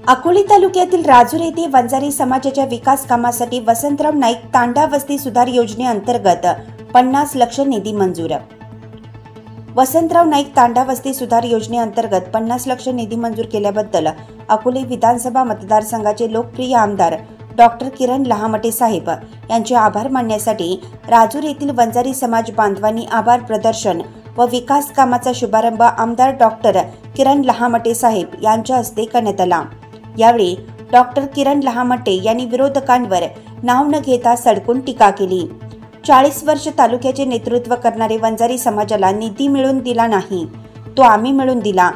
अकोले तालुक्यातील राजूर येथे वंजारी समाजाच्या विकास कामासाठी वसंतराव नाईक तांडा वस्ती सुधार योजनेअंतर्गत 50 लाख निधी मंजूर। वसंतराव नाईक तांडा वस्ती सुधार योजनेअंतर्गत 50 लाख निधी मंजूर केल्याबद्दल अकोले विधानसभा मतदारसंघाचे लोकप्रिय आमदार डॉक्टर किरण लहामटे साहेब यांचे आभार मानण्यासाठी राजूर येथील वंजारी समाज बांधवांनी आभार प्रदर्शन व विकास कामाचा शुभारंभ आमदार डॉक्टर किरण लहामटे साहेब यांच्या हस्ते करण्यात आला। यावेळी डॉक्टर किरण लहामटे यांनी विरोधकांवर नाव न घेता सडकून टीका केली। 40 वर्ष तालुक्याचे नेतृत्व करणारे वंजारी समाजाला निधी मिळून दिला नाही, तो आम्ही मिळून दिला।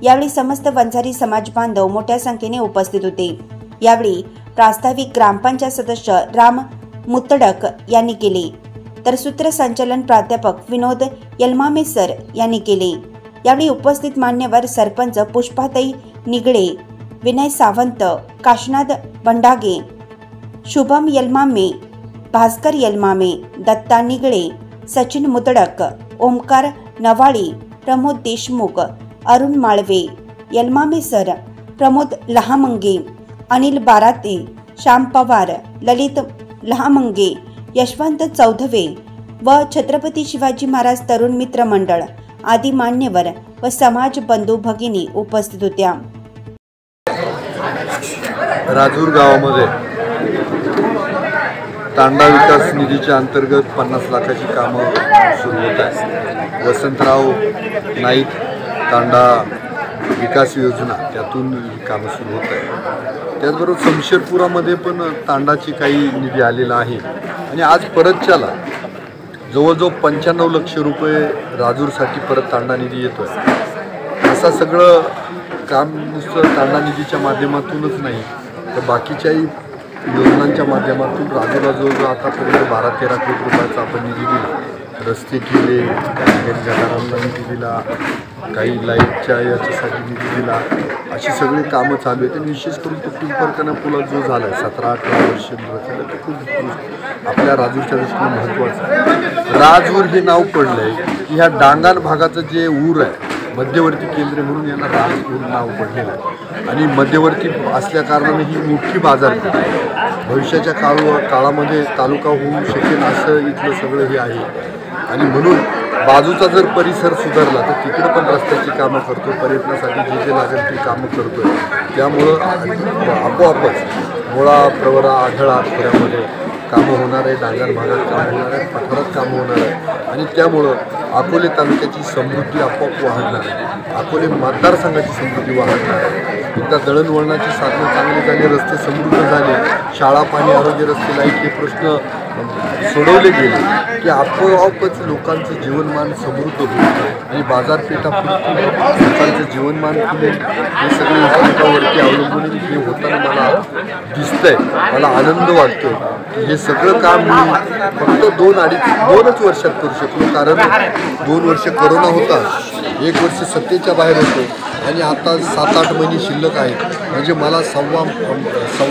यावेळी समस्त वंजारी समाज बांधव मोठ्या संख्येने उपस्थित होते। यावेळी प्रास्ताविक ग्रामपंचायत सदस्य राम मुतडक यांनी केले, तर सूत्रसंचालन प्राध्यापक विनोद यलमामे सर यांनी केले। यावेळी उपस्थित मान्यवर सरपंच पुष्पाताई निगडे, विनय सावंत, काशनाद बंडागे, शुभम यलमामे, भास्कर यलमामे, दत्ता निगडे, सचिन मुतडक, ओमकार नवाळी, प्रमोद देशमुख, अरुण माळवे, यलमामे सर, प्रमोद लहामंगे, अनिल बाराते, श्याम पवार, ललित लहामंगे, यशवंत चौधवे व छत्रपती शिवाजी महाराज तरुण मित्र मंडळ आदी मान्यवर व समाज बंधू भगिनी उपस्थित होत्या। राजूर गावामध्ये तांडा विकास निधीच्या अंतर्गत 50 लाखाची कामं सुरू होत आहेत। वसंतराव नाईक तांडा विकास योजना त्यातून कामं सुरू होत आहे। त्याचबरोबर शमशेरपुरामध्ये पण तांडाची काही निधी आलेला आहे आणि आज परतच्याला जवळजवळ 95 लाख रुपये राजूरसाठी परत तांडा निधी येतो आहे। असं सगळं काम नुसतं तांडा निधीच्या माध्यमातूनच नाही तर बाकीच्याही योजनांच्या माध्यमातून राजूरला जवळजवळ आतापर्यंत 12-13 कोटी रुपयाचा आपण निधी दिला। रस्ते केले, गटारांना निधी दिला, काही लाईटच्या याच्यासाठी निधी दिला, अशी सगळी कामं चालू आहेत। आणि विशेष करून तो पिंपरकणा पुला जो झाला आहे 17-18 वर्ष झालं ते खूप आपल्या राजूरच्या दृष्टीने महत्त्वाचं आहे। राजूर हे नाव पडलं आहे की ह्या डांगाण भागाचं जे ऊर आहे मध्यवर्ती केंद्र म्हणून यांना राजूर नाव पडलेलं आहे आणि मध्यवर्ती असल्या कारणाने ही मोठी बाजारपेठ आहे। भविष्याच्या काळामध्ये तालुका होऊ शकेल असं इथलं सगळं हे आहे आणि म्हणून बाजूचा जर परिसर सुधारला तर तिकडे पण रस्त्याची कामं करतो, पर्यटनासाठी जे जे लागेल ती कामं करतो आहे। त्यामुळं आपोआपच मुळा प्रवरा आढळा खोऱ्यामध्ये कामं होणार आहे, डांगर भागात कामं होणार आहे, पठारात कामं होणार आहे आणि त्यामुळं अकोले तालुक्याची समृद्धी आपोआप वाढणार आहे, अकोले मतदारसंघाची समृद्धी वाढणार आहे। एकदा दळणवळणाची साधनं चांगली झाली, रस्ते समृद्ध झाले, शाळा, पाणी, आरोग्य, रस्ते, लाईट हे प्रश्न सोडवले गेले की आपोआपच लोकांचं जीवनमान समृद्ध होईल आणि बाजारपेठा लोकांचं जीवनमान खुलेल। हे सगळे एकमेकावरती अवलंबून हे होताना मला दिसतंय, मला आनंद वाटतोय की हे सगळं काम मी फक्त 2-2.5 वर्षात करू शकलो। कारण 2 वर्ष कोरोना होता, 1 वर्ष सत्तेच्या बाहेर होतो आणि आता 7-8 महिने शिल्लक आहेत। म्हणजे मला सव्वा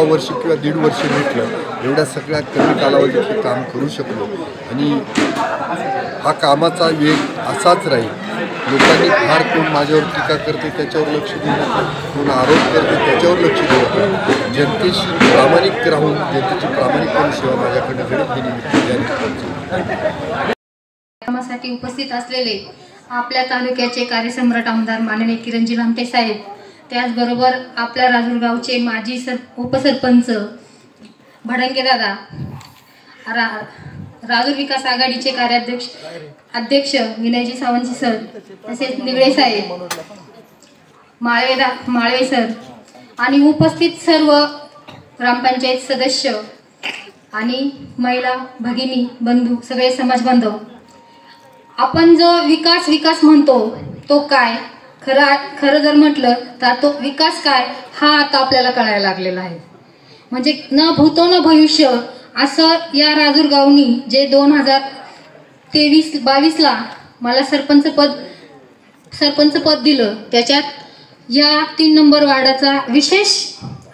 वर्ष किंवा 1.5 वर्ष भेटलं, एवढ्या सगळ्या कमी कालावधीत हे काम करू शकलो आणि हा कामाचा वेग असाच राहील। लोकांनी फार कोण माझ्यावर टीका करते त्याच्यावर लक्ष देणं, कोण आरोप करते त्याच्यावर लक्ष देणं, जनतेशी प्रामाणिक राहून जनतेची प्रामाणिकपणे सेवा माझ्याकडे घडत कामासाठी उपस्थित असलेले आपल्या तालुक्याचे कार्यसम्राट आमदार माननीय किरणजी लहामटे साहेब, त्याचबरोबर आपल्या राजूर गावचे माजी उपसरपंच भडंगे दादा, राजूर विकास आघाडीचे अध्यक्ष विनयजी सावंत सर, तसेच निगडे साहेब, माळवे सर आणि उपस्थित सर्व ग्रामपंचायत सदस्य आणि महिला भगिनी बंधू, सगळे समाज बांधव, आपण जो विकास म्हणतो तो काय, खरं जर म्हटलं तर तो विकास काय हा आता आपल्याला कळायला लागलेला आहे। म्हणजे न भूतो न भविष्य असं या राजूर गावनी जे 2023-22 मला सरपंच पद दिलं, त्याच्यात या 3 नंबर वार्डाचा विशेष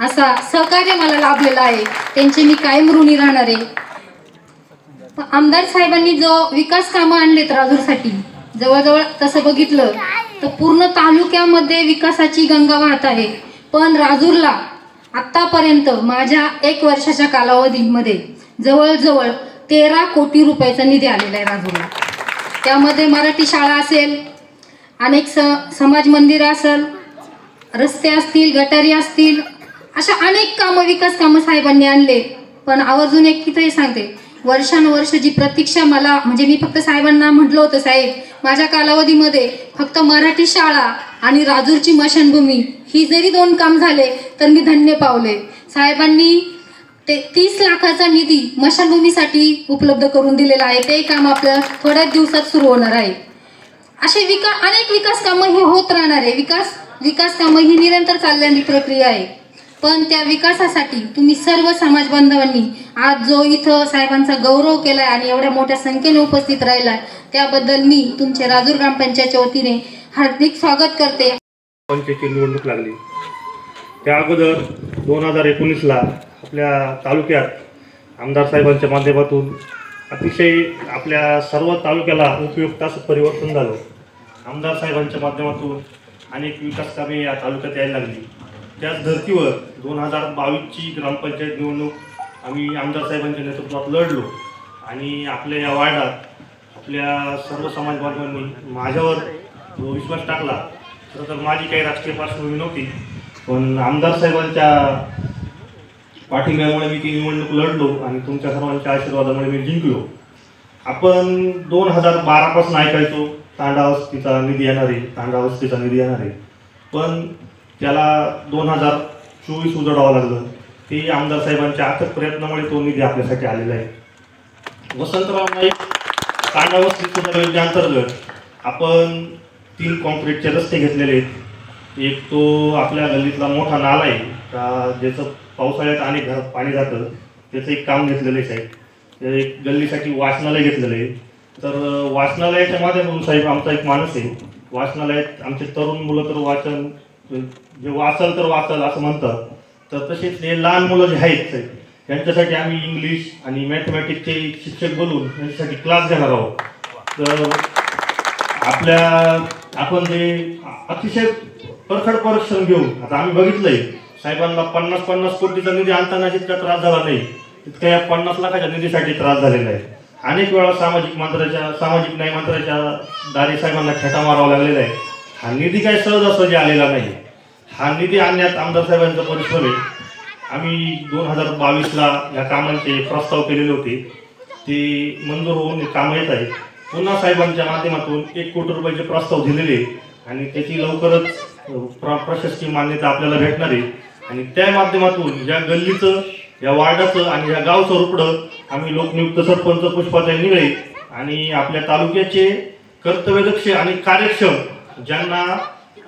असा सहकार्य मला लाभलेला आहे, त्यांचे मी कायम ऋणी राहणार आहे। आमदार साहेबांनी जो विकास कामं आणलेत राजूरसाठी, जवळजवळ तसं बघितलं तर पूर्ण तालुक्यामध्ये विकासाची गंगा वाहत आहे। पण राजूरला आत्तापर्यंत माझ्या 1 वर्षाच्या कालावधीमध्ये जवळजवळ 13 कोटी रुपयाचा निधी आलेला आहे राजूरला. त्यामध्ये मराठी शाळा असेल, अनेक समाज मंदिरं असेल, रस्ते असतील, गटारी असतील, अशा अनेक कामं, विकास कामं साहेबांनी आणले. पण आवर्जून एक किती सांगते, वर्षानुवर्ष जी प्रतीक्षा मला, म्हणजे मी फक्त साहेबांना म्हटलं होतं, साहेब माझ्या कालावधीमध्ये फक्त मराठी शाळा आणि राजूरची मशानभूमी ही जरी 2 काम झाले तर मी धन्य पावले. साहेबांनी ते 30 लाखाचा निधी मशानभूमीसाठी उपलब्ध करून दिलेला आहे. ते काम आपलं थोड्याच दिवसात सुरू होणार आहे. असे अनेक विकास कामं हे होत राहणार आहे. विकास कामं ही निरंतर चालणारी प्रक्रिया आहे. पण त्या विकासासाठी तुम्ही सर्व समाज बांधवांनी आज जो इथं साहेबांचा गौरव केलाय आणि एवढ्या मोठ्या संख्येने उपस्थित राहिलाय, त्याबद्दल मी तुमचे राजूर ग्रामपंचायतच्या वतीने हार्दिक स्वागत करते. पंचायतची निवडणूक लागली त्या अगोदर 2019ला आपल्या तालुक्यात आमदार साहेबांच्या माध्यमातून अतिशय आपल्या सर्व तालुक्याला उपयुक्त असं परिवर्तन झालं. आमदार साहेबांच्या माध्यमातून अनेक विकास कामे या तालुक्यात यायला लागली. त्याच धर्तीवर 2022ची ग्रामपंचायत निवडणूक आम्ही आमदार साहेबांच्या नेतृत्वात लढलो आणि आपल्या या वार्डात आपल्या सर्व समाज बांधवांनी माझ्यावर विश्वास टाकला. खरं तर माझी काही राजकीय पार्श्वभूमी नव्हती, पण आमदार साहेबांच्या पाठिंब्यामुळे मी ती निवडणूक लढलो आणि तुमच्या सर्वांच्या आशीर्वादामुळे मी जिंकलो. आपण 2012 पासून ऐकायचो तांडावस्तीचा निधी येणार आहे, तांडावस्तीचा निधी येणार आहे, पण त्याला 2024 उजडावं लागलं. ते आमदार साहेबांच्या अथक प्रयत्नामुळे तो निधी आपल्यासाठी आलेला आहे. वसंतराव नाईक तांडावस्ती सुधार योजनेअंतर्गत आपण 3 कॉन्क्रीटचे रस्ते घेतलेले आहेत. एक तो आपल्या गल्लीतला मोठा नाला आहे का ज्याचं पावसाळ्यात अनेक घरात पाणी जातं, त्याचं एक काम घेतलेलं आहे साहेब. एक गल्लीसाठी वाचनालय घेतलेलं आहे. तर वाचनालयाच्या माध्यमातून साहेब आमचा एक माणूस आहे, वाचनालयात आमचे तरुण मुलं तर वाचन जे वाचल तर वाचल असं म्हणतात, तर तसेच हे लहान मुलं जे आहेत साहेब त्यांच्यासाठी आम्ही इंग्लिश आणि मॅथमॅटिक्सचे शिक्षक बोलून त्यांच्यासाठी क्लास घेणार आहोत. तर आपण जे अतिशय परखड परिश्रम घेऊन आता आम्ही बघितलंय साहेबांना 50 कोटीचा निधी आणताना जितका त्रास झाला नाही तितका या 50 लाखाच्या निधीसाठी त्रास झालेला आहे. अनेक वेळा सामाजिक न्याय मंत्र्याच्या दारी साहेबांना खेटा मारावा लागलेला आहे. हा निधी काय सहजासहजी आलेला नाही. हा निधी आणण्यात आमदार साहेबांचा परिश्रम आहे. आम्ही 2022ला या कामांचे प्रस्ताव केलेले होते, ते मंजूर होऊन कामं येत आहे. पुन्हा साहेबांच्या माध्यमातून 1 कोटी रुपयाचे प्रस्ताव दिलेले आणि त्याची लवकरच प्रशासकीय मान्यता आपल्याला भेटणार आहे. आणि त्या माध्यमातून या गल्लीचं, या वार्डाचं आणि या गावचं रुपडं आम्ही लोकनियुक्त सरपंच पुष्पाताई निगळे आणि आपल्या तालुक्याचे कर्तव्यदक्ष आणि कार्यक्षम, ज्यांना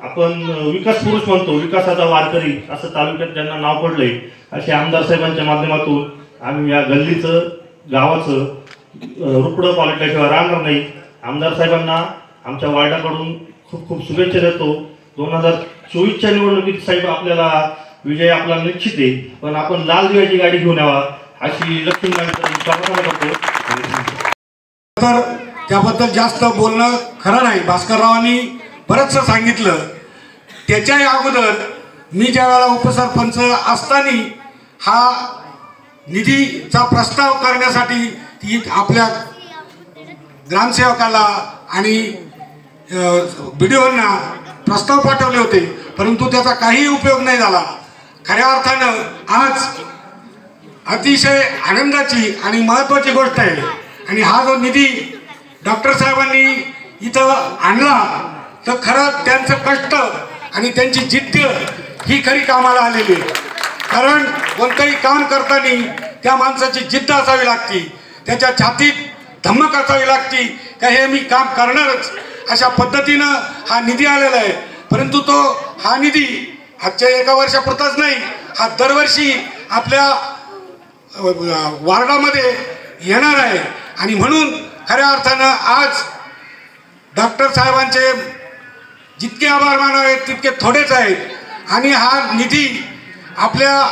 आपण विकास पुरुष म्हणतो, विकासाचा वारकरी असं तालुक्यात ज्यांना नाव पडलंय, असे आमदार साहेबांच्या माध्यमातून आम्ही या गल्लीचं, गावाचं रुपडं पालटल्याशिवाय राहणार नाही. आमदार साहेबांना आमच्या वार्डाकडून खूप खूप शुभेच्छा देतो. 2024च्या निवडणुकीत साहेब आपल्याला विजय आपला निश्चित आहे, पण आपण लाल दिव्याची गाडी घेऊन यावा अशी लक्ष्मीकांत प्रार्थना करतो. तर त्याबद्दल जास्त बोलणं खरं नाही. भास्कररावांनी बरंचसं सांगितलं. त्याच्या अगोदर मी ज्या वेळेला उपसरपंच असताना हा निधीचा प्रस्ताव करण्यासाठी आपल्या ग्रामसेवकाला आणि BDOंना प्रस्ताव पाठवले होते, परंतु त्याचा काही उपयोग नाही झाला. खऱ्या अर्थानं आज अतिशय आनंदाची आणि महत्त्वाची गोष्ट आहे. आणि हा जो निधी डॉक्टर साहेबांनी इथं आणला तर खरं त्यांचं कष्ट आणि त्यांची जिद्द ही खरी कामाला आलेली आहे. कारण कोणतंही काम करताना त्या माणसाची जिद्द असावी लागते, त्याच्या छातीत धमक असावी लागते का हे मी काम करणारच, अशा पद्धतीनं हा निधी आलेला आहे. परंतु हा निधी आजच्या 1 वर्षापुरताच नाही, हा दरवर्षी आपल्या वार्डामध्ये येणार आहे. आणि म्हणून खऱ्या अर्थानं आज डॉक्टर साहेबांचे जितके आभार मानावे तितके थोडेच आहेत. आणि हा निधी आपल्या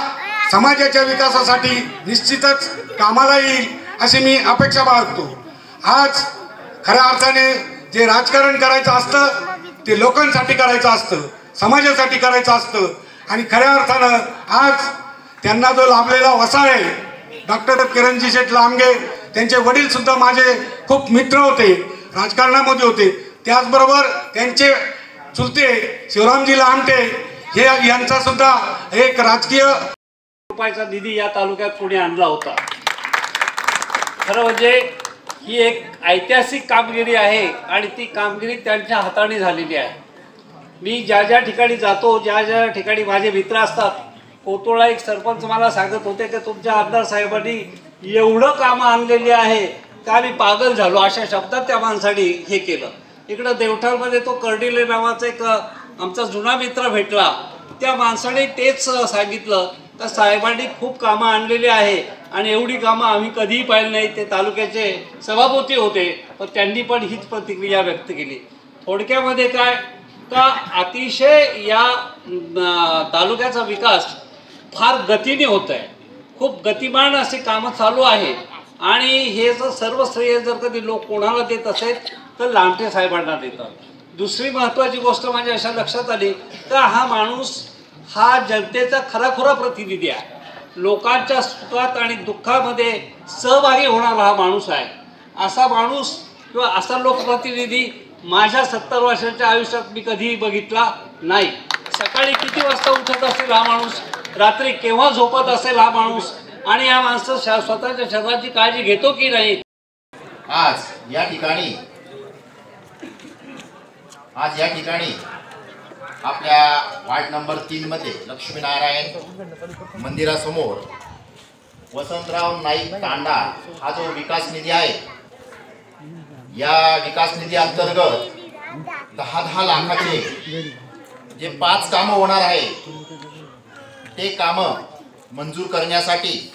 समाजाच्या विकासासाठी निश्चितच कामाला येईल अशी मी अपेक्षा बाळगतो. आज खऱ्या अर्थाने जे राजकारण करायचं असतं ते लोकांसाठी करायचं असतं, समाजासाठी करायचं असतं. आणि खऱ्या अर्थानं आज त्यांना जो लाभलेला वसा आहे, डॉक्टर किरणजी शेठ लामगे त्यांचे वडील सुद्धा माझे खूप मित्र होते, राजकारणामध्ये होते. त्याचबरोबर त्यांचे चुलते शिवरामजी लामटे हे यांचा सुद्धा एक राजकीय रुपयाचा निधी या तालुक्यात कोणी आणला होता. खरं म्हणजे ही एक ऐतिहासिक कामगिरी आहे आणि ती कामगिरी त्यांच्या हाताने झालेली आहे. मी ज्या ज्या ठिकाणी जातो, ज्या ज्या ठिकाणी माझे मित्र असतात, कोतोळा एक सरपंच मला सांगत होते की तुमच्या आमदार साहेबांनी एवढं कामं आणलेली आहे का मी पागल झालो, अशा शब्दात त्या माणसाने हे केलं. इकडं देवठाणमध्ये तो कर्डिले नावाचा एक आमचा जुना मित्र भेटला, त्या माणसाने तेच सांगितलं तर साहेबांनी खूप कामं आणलेली आहे आणि एवढी कामं आम्ही कधीही पाहिली नाही. ते तालुक्याचे सभापती होते, पण त्यांनी पण हीच प्रतिक्रिया व्यक्त केली. थोडक्यामध्ये काय का अतिशय या तालुक्याचा विकास फार गतीने होत आहे, खूप गतिमान असे कामं चालू आहे. आणि हे जर सर्व श्रेय जर कधी लोक कोणाला देत असेल तर लामटे साहेबांना देतात. दुसरी महत्त्वाची गोष्ट म्हणजे अशा लक्षात आली तर हा माणूस हा जनतेचा खराखुरा प्रतिनिधी आहे. लोकांच्या सुखात आणि दुःखामध्ये सहभागी होणारा हा माणूस आहे. असा माणूस किंवा असा लोकप्रतिनिधी माझ्या 70 वर्षाच्या आयुष्यात मी कधीही बघितला नाही. सकाळी किती वाजता उठत असेल हा माणूस, रात्री केव्हा झोपत असेल हा माणूस, आणि या माणसं स्वतःच्या शरीराची काळजी घेतो की नाही. आज या ठिकाणी आपल्या वार्ड नंबर 3 मध्ये लक्ष्मीनारायण मंदिरासमोर वसंतराव नाईक तांडा हा जो विकास निधी आहे, या विकास निधी अंतर्गत 10 लाखाचे जे 5 कामं होणार आहे ते कामं मंजूर करण्यासाठी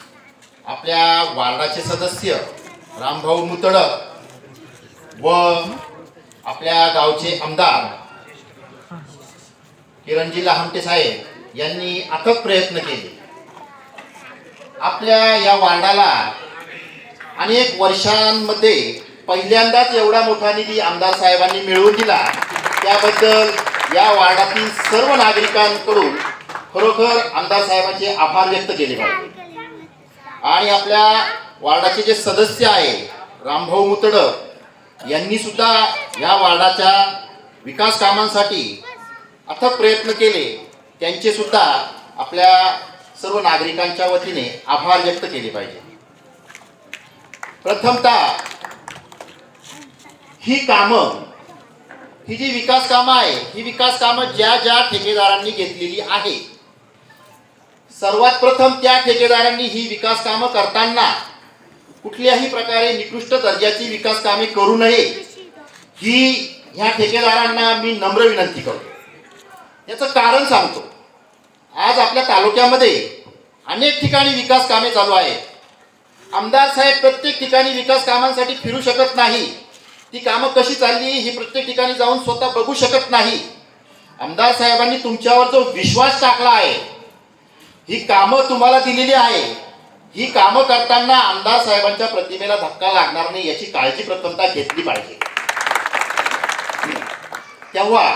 आपल्या वार्डाचे सदस्य रामभाऊ मुतडक व आपल्या गावचे आमदार किरणजी लामटे साहेब यांनी अथक प्रयत्न केले. आपल्या या वार्डाला अनेक वर्षांमध्ये पहिल्यांदाच एवढा मोठा निधी आमदार साहेबांनी मिळवून दिला. त्याबद्दल या वार्डातील सर्व नागरिकांकडून खरोखर आमदार साहेबांचे आभार व्यक्त केले पाहिजे. आणि आपल्या वार्डाचे जे सदस्य आहे रामभाऊ मुतडक यांनी सुद्धा या वार्डाच्या विकास कामांसाठी अथक प्रयत्न केले. त्यांचे सुद्धा आपल्या सर्व नागरिकांच्या वतीने आभार व्यक्त केले पाहिजे. प्रथमतः ही जी विकास कामं आहे, ही विकास कामं ज्या ज्या ठेकेदारांनी घेतलेली आहे, सर्वात प्रथम त्या ठेकेदारांनी ही विकास कामं करताना कुठल्याही प्रकारे निकृष्ट दर्जाची विकास कामे करू नये ही ह्या ठेकेदारांना मी नम्र विनंती करतो. याचं कारण सांगतो. आज आपल्या तालुक्यामध्ये अनेक ठिकाणी विकास कामे चालू आहेत. आमदार साहेब प्रत्येक ठिकाणी विकास कामांसाठी फिरू शकत नाही. ती कामं कशी चालली ही प्रत्येक ठिकाणी जाऊन स्वतः बघू शकत नाही. आमदार साहेबांनी तुमच्यावर जो विश्वास टाकला आहे, ही कामं तुम्हाला दिलेली आहे, ही कामं करताना आमदार साहेबांच्या प्रतिमेला धक्का लागणार नाही याची काळजी प्रथमतः घेतली पाहिजे. तेव्हा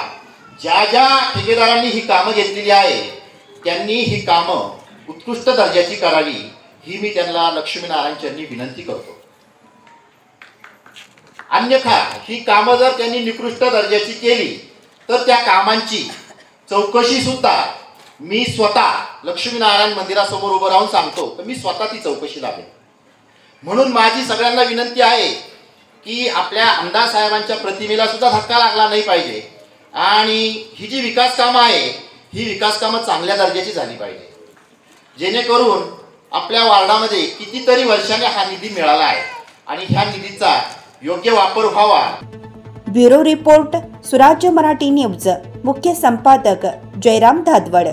ज्या ज्या ठेकेदारांनी ही कामं घेतलेली आहे त्यांनी ही कामं उत्कृष्ट दर्जाची करावी ही मी त्यांना लक्ष्मीनारायण चरणी विनंती करतो. अन्यथा ही कामं जर त्यांनी निकृष्ट दर्जाची केली तर त्या कामांची चौकशी सुद्धा मी स्वतः लक्ष्मीनारायण मंदिरासमोर उभं राहून सांगतो तर मी स्वतः ती चौकशी लावेन. म्हणून माझी सगळ्यांना विनंती आहे की आपल्या आमदार साहेबांच्या प्रतिमेला सुद्धा धक्का लागला नाही पाहिजे आणि ही जी विकास कामं आहे ही विकास कामं चांगल्या दर्जाची झाली पाहिजे, जेणेकरून आपल्या वार्डामध्ये कितीतरी वर्षाने हा निधी मिळाला आहे आणि ह्या निधीचा योग्य वापर व्हावा. ब्युरो रिपोर्ट, स्वराज्य मराठी न्यूज. मुख्य संपादक जयराम धादवड.